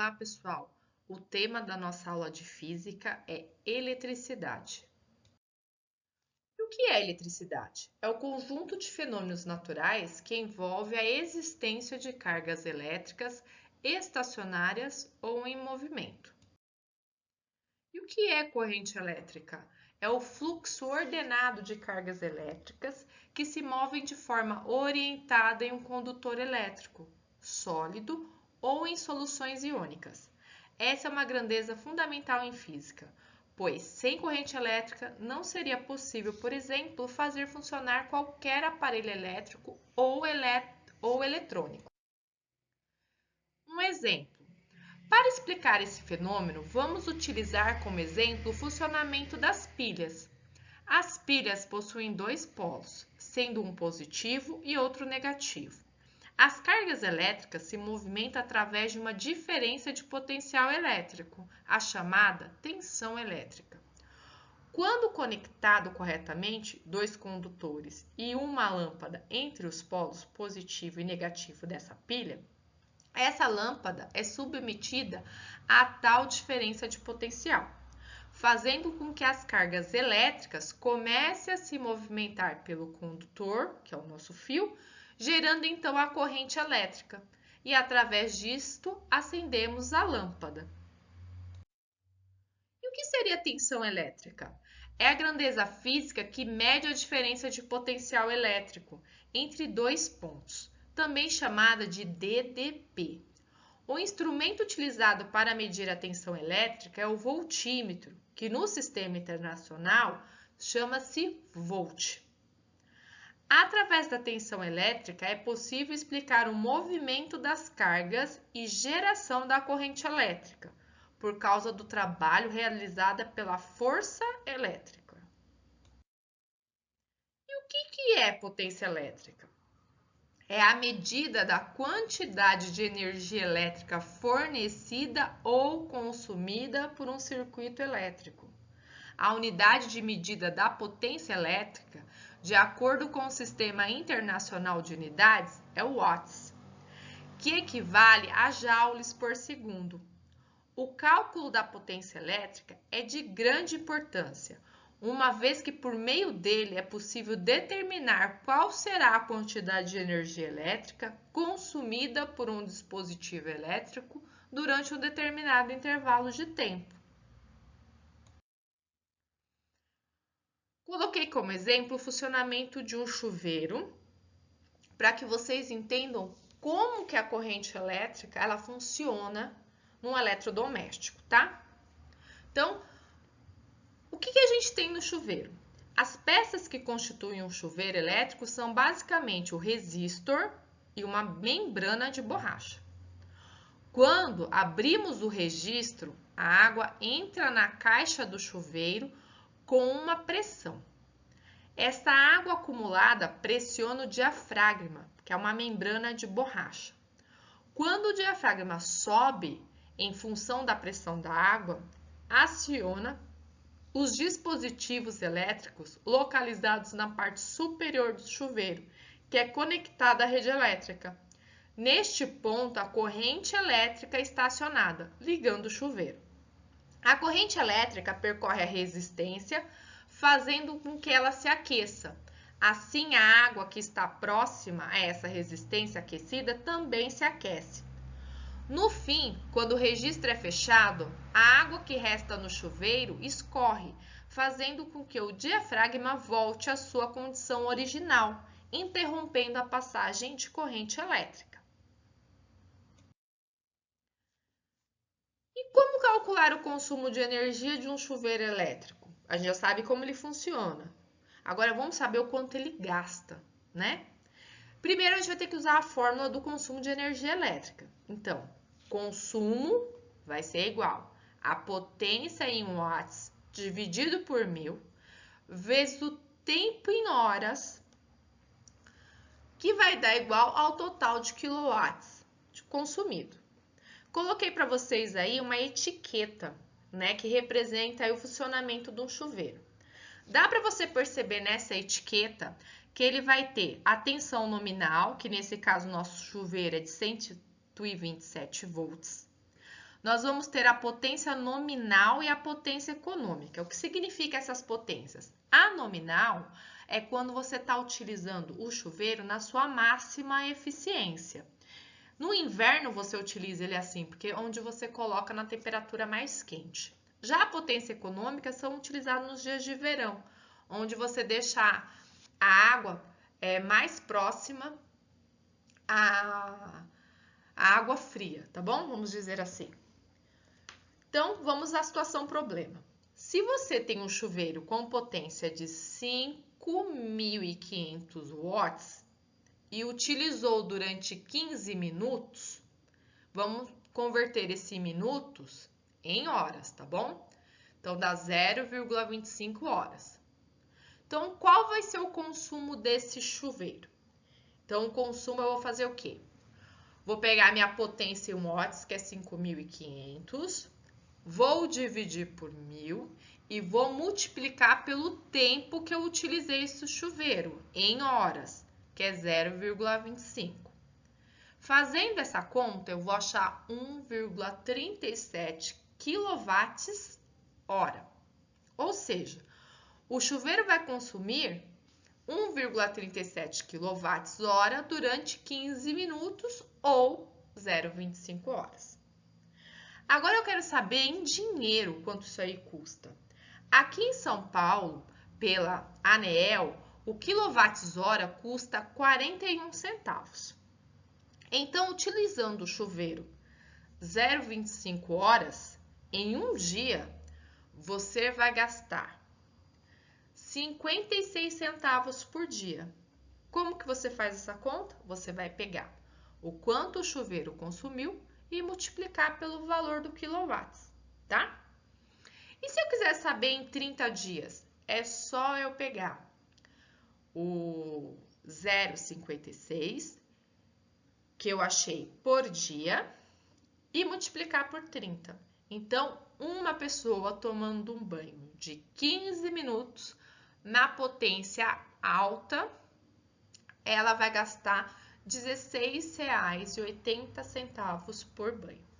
Olá, pessoal! O tema da nossa aula de física é eletricidade. E o que é eletricidade? É o conjunto de fenômenos naturais que envolve a existência de cargas elétricas estacionárias ou em movimento. E o que é corrente elétrica? É o fluxo ordenado de cargas elétricas que se movem de forma orientada em um condutor elétrico, sólido ou em soluções iônicas. Essa é uma grandeza fundamental em física, pois sem corrente elétrica não seria possível, por exemplo, fazer funcionar qualquer aparelho elétrico ou eletrônico. Um exemplo. Para explicar esse fenômeno, vamos utilizar como exemplo o funcionamento das pilhas. As pilhas possuem dois polos, sendo um positivo e outro negativo. As cargas elétricas se movimentam através de uma diferença de potencial elétrico, a chamada tensão elétrica. Quando conectado corretamente, dois condutores e uma lâmpada entre os polos positivo e negativo dessa pilha, essa lâmpada é submetida a tal diferença de potencial, fazendo com que as cargas elétricas comecem a se movimentar pelo condutor, que é o nosso fio, gerando então a corrente elétrica. E através disto acendemos a lâmpada. E o que seria tensão elétrica? É a grandeza física que mede a diferença de potencial elétrico entre dois pontos, também chamada de DDP. O instrumento utilizado para medir a tensão elétrica é o voltímetro, que no sistema internacional chama-se volt. Através da tensão elétrica é possível explicar o movimento das cargas e geração da corrente elétrica, por causa do trabalho realizado pela força elétrica. E o que é potência elétrica? É a medida da quantidade de energia elétrica fornecida ou consumida por um circuito elétrico. A unidade de medida da potência elétrica, de acordo com o Sistema Internacional de Unidades, é o watts, que equivale a joules por segundo. O cálculo da potência elétrica é de grande importância, uma vez que por meio dele é possível determinar qual será a quantidade de energia elétrica consumida por um dispositivo elétrico durante um determinado intervalo de tempo. Coloquei como exemplo o funcionamento de um chuveiro, para que vocês entendam como que a corrente elétrica ela funciona num eletrodoméstico, tá? Então, o que a gente tem no chuveiro? As peças que constituem um chuveiro elétrico são basicamente o resistor e uma membrana de borracha. Quando abrimos o registro, a água entra na caixa do chuveiro com uma pressão. Essa água acumulada pressiona o diafragma, que é uma membrana de borracha. Quando o diafragma sobe em função da pressão da água, aciona os dispositivos elétricos localizados na parte superior do chuveiro, que é conectada à rede elétrica. Neste ponto, a corrente elétrica está acionada, ligando o chuveiro. A corrente elétrica percorre a resistência, fazendo com que ela se aqueça. Assim, a água que está próxima a essa resistência aquecida também se aquece. No fim, quando o registro é fechado, a água que resta no chuveiro escorre, fazendo com que o diafragma volte à sua condição original, interrompendo a passagem de corrente elétrica. E como calcular o consumo de energia de um chuveiro elétrico? A gente já sabe como ele funciona. Agora vamos saber o quanto ele gasta, né? Primeiro a gente vai ter que usar a fórmula do consumo de energia elétrica. Então, consumo vai ser igual a potência em watts dividido por 1000 vezes o tempo em horas, que vai dar igual ao total de quilowatts consumido. Coloquei para vocês aí uma etiqueta, né, que representa aí o funcionamento de um chuveiro. Dá para você perceber nessa etiqueta que ele vai ter a tensão nominal, que nesse caso nosso chuveiro é de 127 volts. nós vamos ter a potência nominal e a potência econômica. O que significa essas potências? A nominal é quando você está utilizando o chuveiro na sua máxima eficiência. No inverno você utiliza ele assim, porque é onde você coloca na temperatura mais quente. Já a potência econômica são utilizadas nos dias de verão, onde você deixa a água mais próxima à água fria, tá bom? Vamos dizer assim. Então, vamos à situação problema. Se você tem um chuveiro com potência de 5.500 watts e utilizou durante 15 minutos, vamos converter esse minutos em horas, tá bom? Então, dá 0,25 horas. Então, qual vai ser o consumo desse chuveiro? Então, o consumo eu vou fazer o quê? Vou pegar minha potência em watts, que é 5.500, vou dividir por 1.000 e vou multiplicar pelo tempo que eu utilizei esse chuveiro, em horas, que é 0,25. Fazendo essa conta, eu vou achar 1,37 kWh. Ou seja, o chuveiro vai consumir 1,37 kWh durante 15 minutos ou 0,25 horas. Agora eu quero saber em dinheiro quanto isso aí custa. Aqui em São Paulo, pela ANEEL, o quilowatt-hora custa 41 centavos. Então, utilizando o chuveiro 0,25 horas, em um dia, você vai gastar 56 centavos por dia. Como que você faz essa conta? Você vai pegar o quanto o chuveiro consumiu e multiplicar pelo valor do quilowatts, tá? E se eu quiser saber em 30 dias? É só eu pegar o 0,56 que eu achei por dia e multiplicar por 30. Então, uma pessoa tomando um banho de 15 minutos na potência alta, ela vai gastar R$ 16,80 por banho.